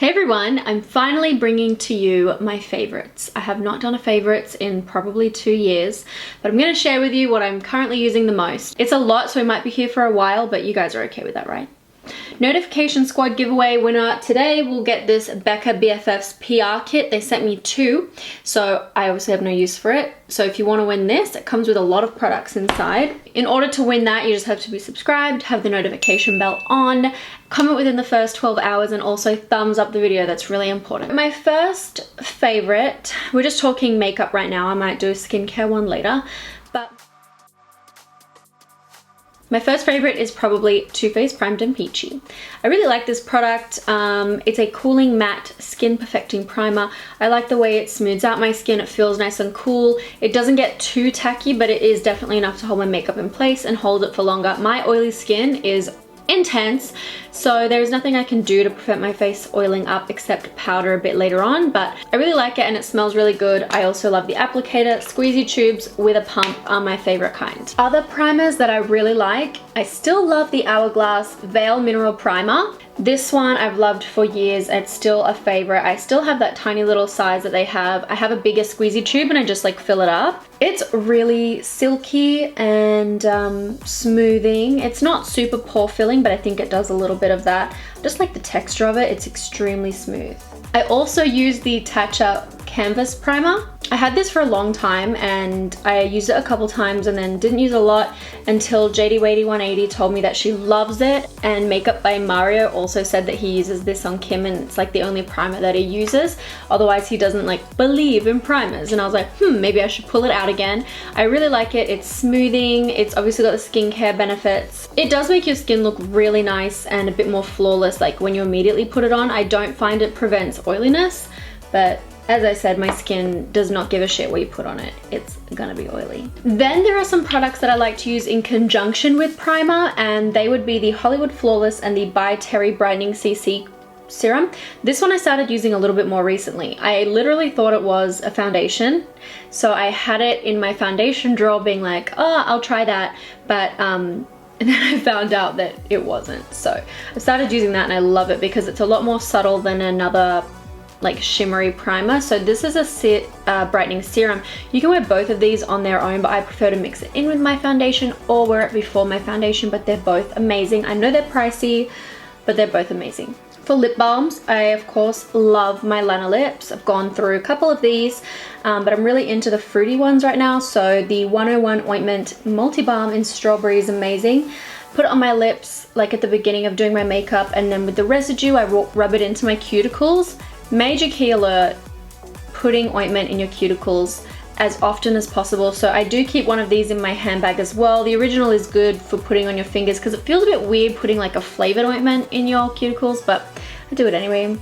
Hey everyone, I'm finally bringing to you my favorites. I have not done a favorites in probably 2 years, but I'm going to share with you what I'm currently using the most. It's a lot, so we might be here for a while, but you guys are okay with that, right? Notification Squad giveaway winner today will get this Becca BFF's PR kit. They sent me 2, so I obviously have no use for it. So if you want to win this, it comes with a lot of products inside. In order to win that, you just have to be subscribed, have the notification bell on, comment within the first 12 hours, and also thumbs up the video. That's really important. My first favorite, we're just talking makeup right now. I might do a skincare one later, but my first favorite is probably Too Faced Primed and Peachy. I really like this product. It's a cooling matte skin perfecting primer. I like the way it smooths out my skin. It feels nice and cool. It doesn't get too tacky, but it is definitely enough to hold my makeup in place and hold it for longer. My oily skin is intense, so there's nothing I can do to prevent my face oiling up except powder a bit later on, but I really like it and it smells really good. I also love the applicator. Squeezy tubes with a pump are my favorite kind. Other primers that I really like, I still love the Hourglass Veil Mineral Primer. This one I've loved for years. It's still a favorite. I still have that tiny little size that they have. I have a bigger squeezy tube and I just like fill it up. It's really silky and smoothing. It's not super pore filling, but I think it does a little bit of that. Just like the texture of it, it's extremely smooth. I also use the Tatcha Canvas Primer. I had this for a long time and I used it a couple times and then didn't use a lot until JD180 told me that she loves it, and Makeup by Mario also said that he uses this on Kim and it's like the only primer that he uses. Otherwise he doesn't like believe in primers, and I was like, maybe I should pull it out again. I really like it. It's smoothing. It's obviously got the skincare benefits. It does make your skin look really nice and a bit more flawless like when you immediately put it on. I don't find it prevents oiliness, but as I said, my skin does not give a shit what you put on it. It's gonna be oily. Then there are some products that I like to use in conjunction with primer, and they would be the Hollywood Flawless and the By Terry Brightening CC Serum. This one I started using a little bit more recently. I literally thought it was a foundation, so I had it in my foundation drawer being like, oh, I'll try that, but and then I found out that it wasn't. So I started using that and I love it because it's a lot more subtle than another like shimmery primer. So this is a brightening serum. You can wear both of these on their own, but I prefer to mix it in with my foundation or wear it before my foundation, but they're both amazing. I know they're pricey, but they're both amazing. For lip balms, I of course love my Lana lips. I've gone through a couple of these, but I'm really into the fruity ones right now. So the 101 Ointment Multi Balm in Strawberry is amazing. Put it on my lips like at the beginning of doing my makeup, and then with the residue I rub it into my cuticles. Major key alert, putting ointment in your cuticles as often as possible. So I do keep one of these in my handbag as well. The original is good for putting on your fingers because it feels a bit weird putting like a flavored ointment in your cuticles, but I do it anyway.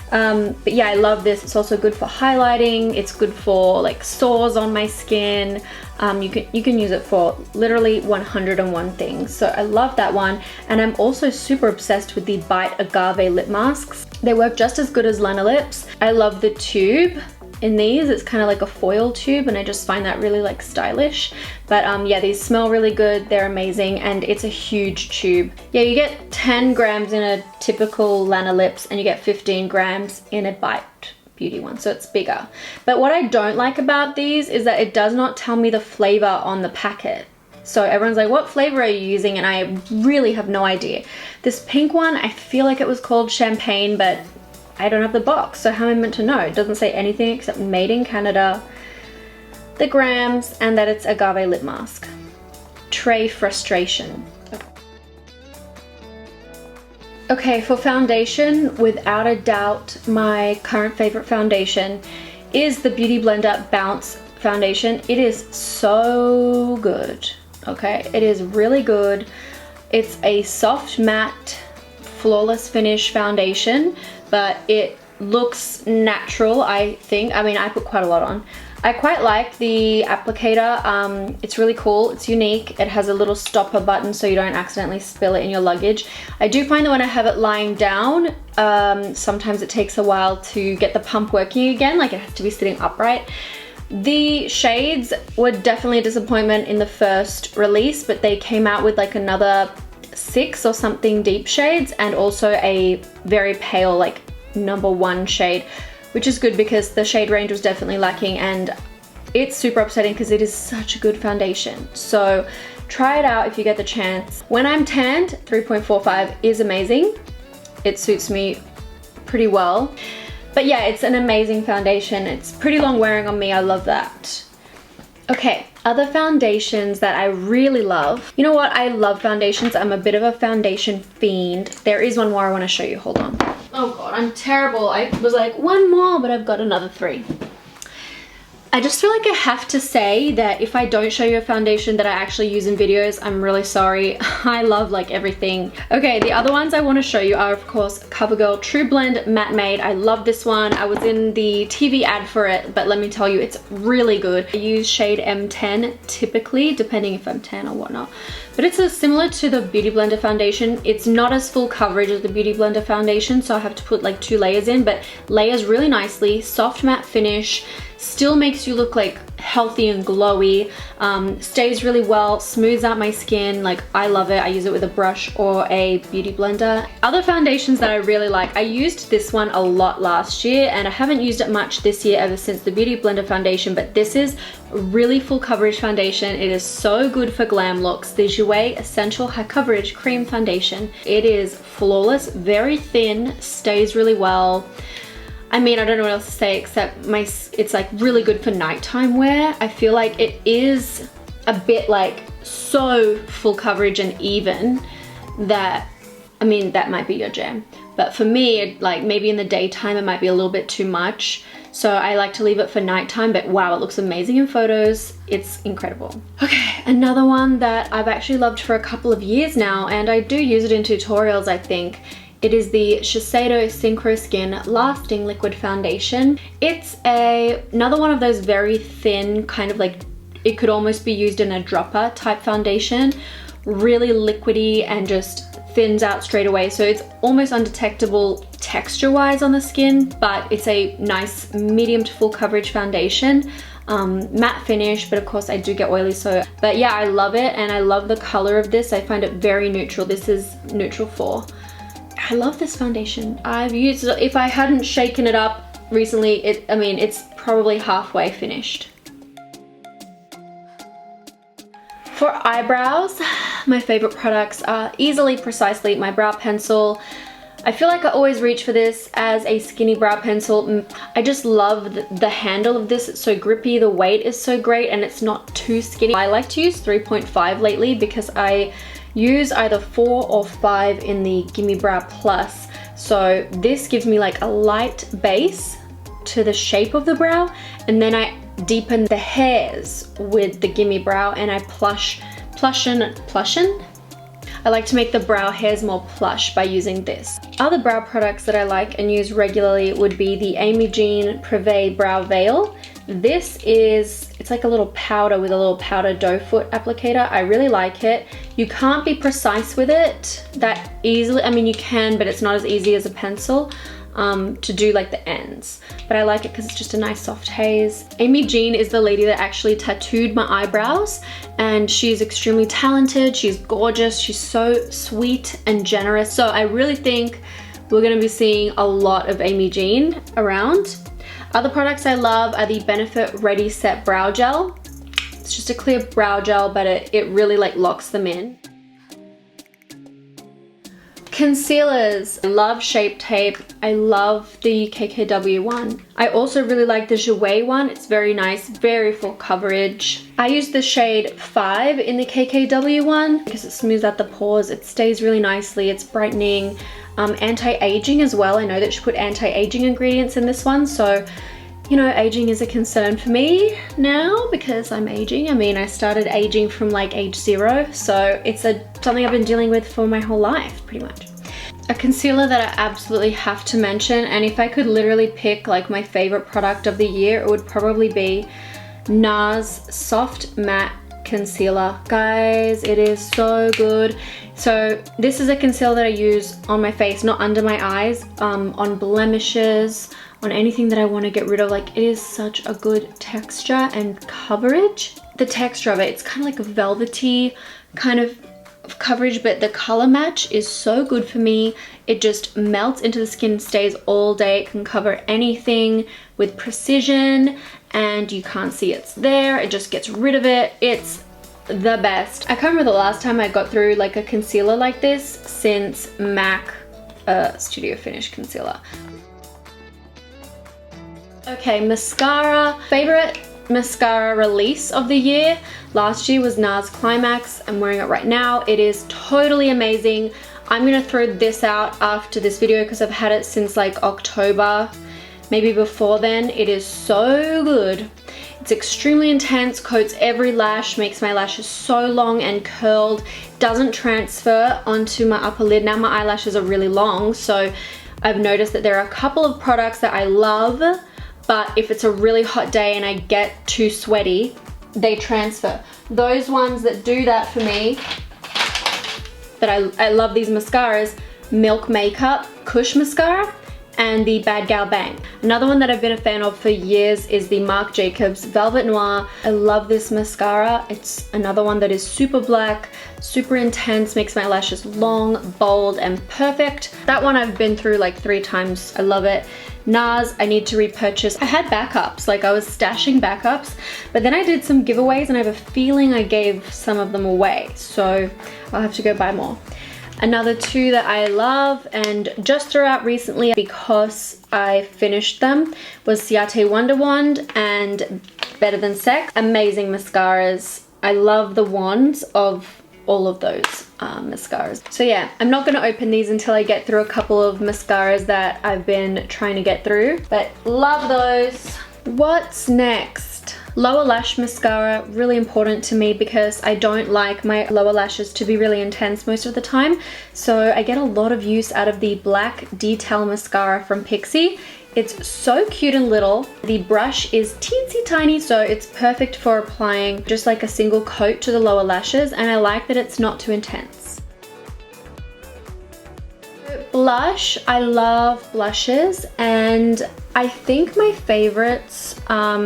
But yeah, I love this. It's also good for highlighting. It's good for like sores on my skin. You can use it for literally 101 things. So I love that one. And I'm also super obsessed with the Bite Agave lip masks. They work just as good as Lana lips. I love the tube in these. It's kind of like a foil tube and I just find that really like stylish. But yeah, these smell really good. They're amazing and it's a huge tube. Yeah, you get 10 grams in a typical Lana lips and you get 15 grams in a Bite Beauty one, so it's bigger. But what I don't like about these is that it does not tell me the flavor on the packet. So everyone's like, what flavor are you using? And I really have no idea. This pink one, I feel like it was called Champagne, but I don't have the box, so how am I meant to know? It doesn't say anything except made in Canada, the grams, and that it's agave lip mask. Tray frustration. Okay, for foundation, without a doubt, my current favorite foundation is the Beauty Blender Bounce Foundation. It is so good, okay? It is really good. It's a soft matte, flawless finish foundation, but it looks natural, I think. I mean, I put quite a lot on. I quite like the applicator. It's really cool. It's unique. It has a little stopper button so you don't accidentally spill it in your luggage. I do find that when I have it lying down, sometimes it takes a while to get the pump working again. Like it has to be sitting upright. The shades were definitely a disappointment in the first release, but they came out with like another 6 or something deep shades and also a very pale like #1 shade, which is good because the shade range was definitely lacking, and it's super upsetting because it is such a good foundation. So try it out if you get the chance. When I'm tanned, 3.45 is amazing. It suits me pretty well. But yeah, it's an amazing foundation. It's pretty long wearing on me. I love that. Okay, other foundations that I really love. You know what? I love foundations. I'm a bit of a foundation fiend. There is one more I want to show you. Hold on. Oh God, I'm terrible. I was like, one more, but I've got another 3. I just feel like I have to say that if I don't show you a foundation that I actually use in videos, I'm really sorry. I love like everything. Okay, the other ones I want to show you are of course CoverGirl True Blend Matte Made. I love this one. I was in the TV ad for it, but let me tell you, it's really good. I use shade M10 typically, depending if I'm tan or whatnot. But it's similar to the Beauty Blender foundation. It's not as full coverage as the Beauty Blender foundation, so I have to put like 2 layers in, but layers really nicely, soft matte finish, still makes you look like healthy and glowy, stays really well, smooths out my skin. Like, I love it. I use it with a brush or a Beauty Blender. Other foundations that I really like, I used this one a lot last year and I haven't used it much this year ever since the Beauty Blender foundation, but this is a really full coverage foundation. It is so good for glam looks. The Jouer Essential High Coverage Cream Foundation. It is flawless, very thin, stays really well. I mean, I don't know what else to say except it's like really good for nighttime wear. I feel like it is a bit like so full coverage and even that, I mean, that might be your jam. But for me, like maybe in the daytime, it might be a little bit too much. So I like to leave it for nighttime, but wow, it looks amazing in photos. It's incredible. Okay, another one that I've actually loved for a couple of years now, and I do use it in tutorials, I think. It is the Shiseido Synchro Skin Lasting Liquid Foundation. It's another one of those very thin, kind of like, it could almost be used in a dropper type foundation. Really liquidy and just thins out straight away. So it's almost undetectable texture-wise on the skin, but it's a nice medium to full coverage foundation. Matte finish, but of course I do get oily, so, but yeah, I love it and I love the color of this. I find it very neutral. This is neutral 4. I love this foundation. I've used it, if I hadn't shaken it up recently, I mean, it's probably halfway finished. For eyebrows, my favorite products are easily, precisely my brow pencil. I feel like I always reach for this as a skinny brow pencil. I just love the handle of this. It's so grippy, the weight is so great, and it's not too skinny. I like to use 3.5 lately because I use either 4 or 5 in the Gimme Brow Plus. So this gives me like a light base to the shape of the brow, and then I deepen the hairs with the Gimme Brow and I plushion. I like to make the brow hairs more plush by using this. Other brow products that I like and use regularly would be the Amy Jean Privé Brow Veil. This is, it's like a little powder with a little powder doe foot applicator. I really like it. You can't be precise with it that easily. I mean, you can, but it's not as easy as a pencil to do like the ends. But I like it because it's just a nice soft haze. Amy Jean is the lady that actually tattooed my eyebrows, and she's extremely talented. She's gorgeous. She's so sweet and generous. So I really think we're gonna be seeing a lot of Amy Jean around. Other products I love are the Benefit Ready Set Brow Gel. It's just a clear brow gel, but it really like locks them in. Concealers. I love Shape Tape. I love the KKW one. I also really like the Jouer one. It's very nice, very full coverage. I use the shade 5 in the KKW one because it smooths out the pores. It stays really nicely. It's brightening. Anti-aging as well. I know that she put anti-aging ingredients in this one, so you know, aging is a concern for me now because I'm aging. I mean, I started aging from like age 0, so it's something I've been dealing with for my whole life, pretty much. A concealer that I absolutely have to mention, and if I could literally pick like my favorite product of the year, it would probably be NARS Soft Matte Concealer. Guys, it is so good. So this is a concealer that I use on my face, not under my eyes, on blemishes, on anything that I want to get rid of. Like, it is such a good texture and coverage. The texture of it, it's kind of like a velvety kind of coverage, but the color match is so good for me. It just melts into the skin, stays all day. It can cover anything with precision and you can't see it's there. It just gets rid of it. It's the best. I can't remember the last time I got through like a concealer like this since MAC Studio Finish concealer. Okay, mascara. Favorite mascara release of the year last year was NARS Climax. I'm wearing it right now. It is totally amazing. I'm gonna throw this out after this video because I've had it since like October, maybe before then. It is so good. It's extremely intense, coats every lash, makes my lashes so long and curled, doesn't transfer onto my upper lid. Now my eyelashes are really long, so I've noticed that there are a couple of products that I love, but if it's a really hot day and I get too sweaty, they transfer. Those ones that do that for me, that I love these mascaras, Milk Makeup Kush Mascara and the Bad Gal Bang. Another one that I've been a fan of for years is the Marc Jacobs Velvet Noir. I love this mascara. It's another one that is super black, super intense, makes my lashes long, bold, and perfect. That one I've been through like 3 times. I love it. NARS, I need to repurchase. I had backups, like I was stashing backups, but then I did some giveaways and I have a feeling I gave some of them away, so I'll have to go buy more. Another 2 that I love and just threw out recently because I finished them was Ciate Wonder Wand and Better Than Sex. Amazing mascaras. I love the wands of all of those mascaras. So yeah, I'm not gonna open these until I get through a couple of mascaras that I've been trying to get through, but love those. What's next? Lower lash mascara, really important to me because I don't like my lower lashes to be really intense most of the time. So I get a lot of use out of the Black Detail Mascara from Pixi. It's so cute and little. The brush is teensy tiny, so it's perfect for applying just like a single coat to the lower lashes, and I like that it's not too intense. Blush, I love blushes, and I think my favorites, I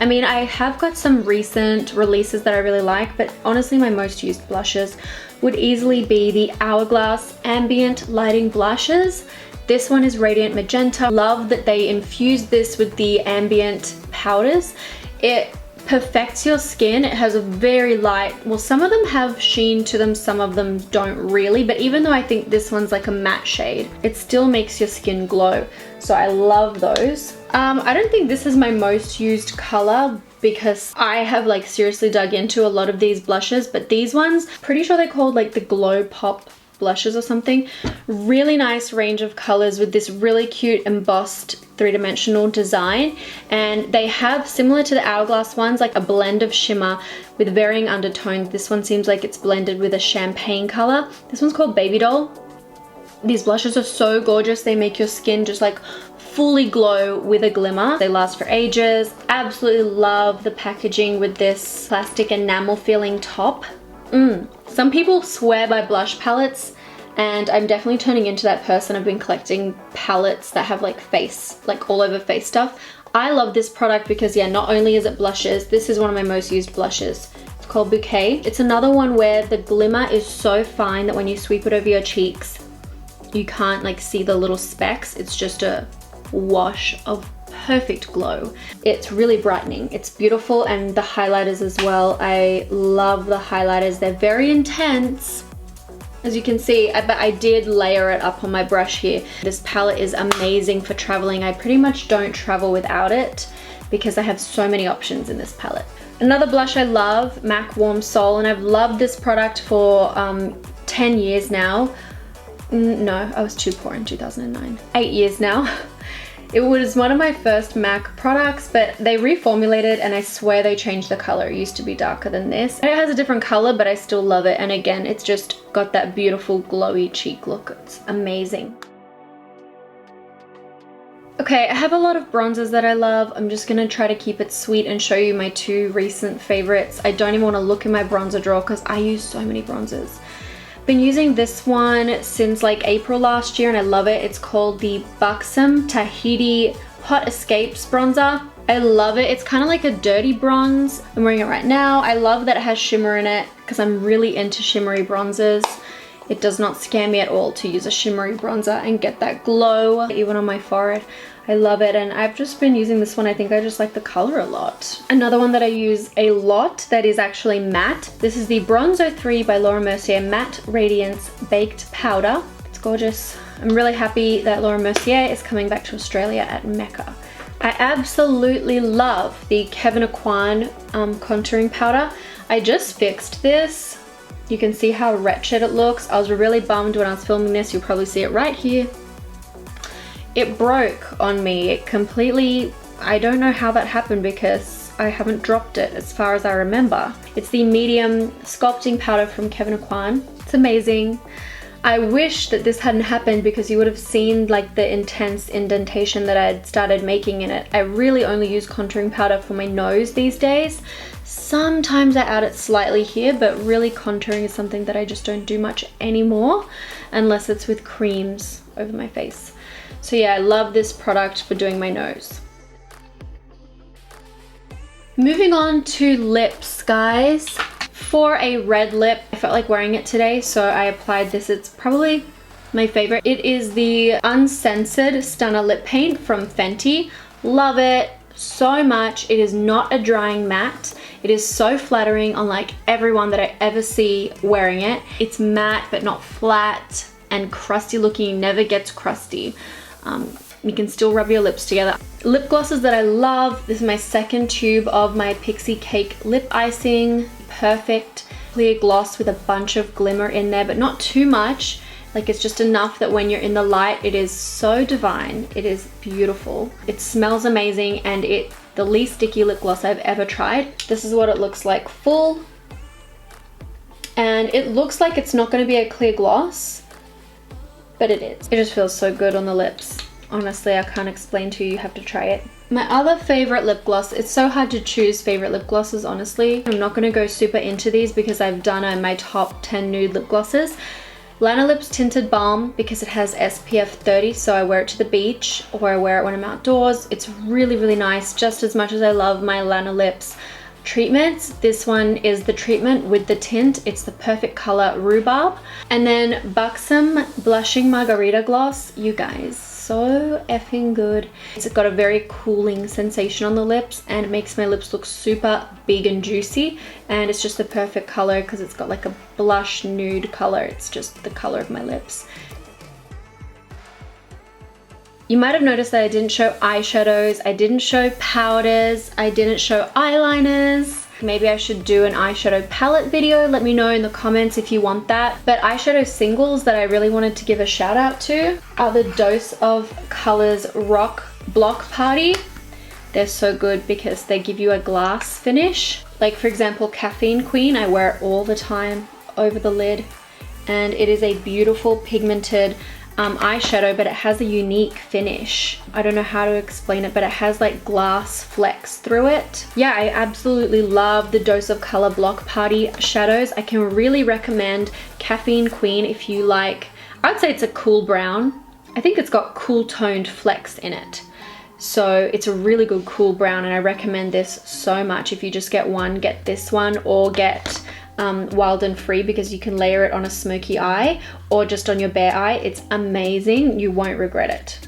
mean, I have got some recent releases that I really like, but honestly my most used blushes would easily be the Hourglass Ambient Lighting Blushes. This one is Radiant Magenta. Love that they infused this with the ambient powders. It perfects your skin. It has a very light, well, some of them have sheen to them, some of them don't really, but even though I think this one's like a matte shade, it still makes your skin glow. So I love those. I don't think this is my most used color because I have like seriously dug into a lot of these blushes, but these ones, pretty sure they're called like the Glow Pop blushes or something. Really nice range of colors with this really cute embossed 3-dimensional design, and they have, similar to the Hourglass ones, like a blend of shimmer with varying undertones. This one seems like it's blended with a champagne color. This one's called Baby Doll. These blushes are so gorgeous. They make your skin just like fully glow with a glimmer. They last for ages. Absolutely love the packaging with this plastic enamel feeling top. Some people swear by blush palettes, and I'm definitely turning into that person. I've been collecting palettes that have like face, like all over face stuff. I love this product because yeah, not only is it blushes, this is one of my most used blushes. It's called Bouquet. It's another one where the glimmer is so fine that when you sweep it over your cheeks, you can't like see the little specks. It's just a wash of perfect glow. It's really brightening. It's beautiful, and the highlighters as well. I love the highlighters. They're very intense, as you can see, but I did layer it up on my brush here. This palette is amazing for traveling. I pretty much don't travel without it because I have so many options in this palette. Another blush I love, MAC Warm Soul, and I've loved this product for 10 years now. No, I was too poor in 2009. 8 years now. It was one of my first MAC products, but they reformulated and I swear they changed the color. It used to be darker than this. It has a different color, but I still love it. And again, it's just got that beautiful glowy cheek look. It's amazing. Okay, I have a lot of bronzers that I love. I'm just gonna try to keep it sweet and show you my 2 recent favorites. I don't even wanna look in my bronzer drawer because I use so many bronzers. Been using this one since like April last year and I love it. It's called the Buxom Tahiti Hot Escapes bronzer. I love it. It's kind of like a dirty bronze. I'm wearing it right now. I love that it has shimmer in it because I'm really into shimmery bronzers. It does not scare me at all to use a shimmery bronzer and get that glow, even on my forehead. I love it, and I've just been using this one. I think I just like the color a lot. Another one that I use a lot that is actually matte. This is the Bronzo 3 by Laura Mercier Matte Radiance Baked Powder. It's gorgeous. I'm really happy that Laura Mercier is coming back to Australia at Mecca. I absolutely love the Kevyn Aucoin contouring powder. I just fixed this. You can see how wretched it looks. I was really bummed when I was filming this. You'll probably see it right here. It broke on me. It completely, I don't know how that happened because I haven't dropped it as far as I remember. It's the medium sculpting powder from Kevyn Aucoin. It's amazing. I wish that this hadn't happened because you would have seen like the intense indentation that I had started making in it. I really only use contouring powder for my nose these days. Sometimes I add it slightly here, but really contouring is something that I just don't do much anymore unless it's with creams over my face. So yeah, I love this product for doing my nose. Moving on to lips, guys. For a red lip, I felt like wearing it today, so I applied this. It's probably my favorite. It is the Uncensored Stunner Lip Paint from Fenty. Love it so much. It is not a drying matte. It is so flattering on like everyone that I ever see wearing it. It's matte but not flat and crusty looking. Never gets crusty. You can still rub your lips together. Lip glosses that I love. This is my second tube of my Pixie Cake lip icing. Perfect clear gloss with a bunch of glimmer in there, but not too much. Like it's just enough that when you're in the light, it is so divine. It is beautiful. It smells amazing, and it's the least sticky lip gloss I've ever tried. This is what it looks like full. And it looks like it's not going to be a clear gloss, but it is. It just feels so good on the lips. Honestly, I can't explain to you. You have to try it. My other favorite lip gloss, it's so hard to choose favorite lip glosses, honestly. I'm not going to go super into these because I've done my top 10 nude lip glosses. Lanolips Tinted Balm because it has SPF 30, so I wear it to the beach or I wear it when I'm outdoors. It's really, really nice, just as much as I love my Lanolips treatments. This one is the treatment with the tint. It's the perfect color Rhubarb. And then Buxom Blushing Margarita Gloss, you guys, so effing good. It's got a very cooling sensation on the lips and it makes my lips look super big and juicy, and it's just the perfect color because it's got like a blush nude color. It's just the color of my lips. You might have noticed that I didn't show eyeshadows, I didn't show powders, I didn't show eyeliners. Maybe I should do an eyeshadow palette video. Let me know in the comments if you want that. But eyeshadow singles that I really wanted to give a shout out to are the Dose of Colors Rock Block Party. They're so good because they give you a glass finish. Like for example, Caffeine Queen, I wear it all the time over the lid. And it is a beautiful pigmented eyeshadow, but it has a unique finish. I don't know how to explain it, but it has like glass flecks through it. Yeah, I absolutely love the Dose of Color Block Party shadows. I can really recommend Caffeine Queen if you like, I'd say it's a cool brown. I think it's got cool toned flecks in it. So it's a really good cool brown, and I recommend this so much. If you just get one, get this one, or get Wild and Free because you can layer it on a smoky eye or just on your bare eye. It's amazing. You won't regret it.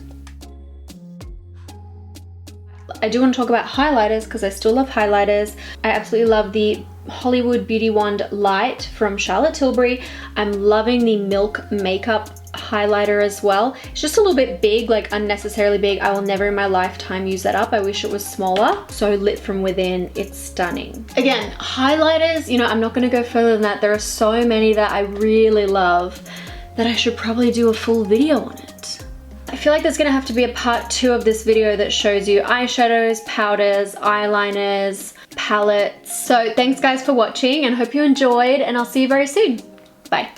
I do want to talk about highlighters because I still love highlighters. I absolutely love the Hollywood Beauty Wand Light from Charlotte Tilbury. I'm loving the Milk Makeup highlighter as well. It's just a little bit big, like unnecessarily big. I will never in my lifetime use that up. I wish it was smaller. So lit from within, it's stunning. Again, highlighters, you know, I'm not going to go further than that. There are so many that I really love that I should probably do a full video on it. I feel like there's going to have to be a part 2 of this video that shows you eyeshadows, powders, eyeliners, palettes. So thanks guys for watching and hope you enjoyed, and I'll see you very soon. Bye.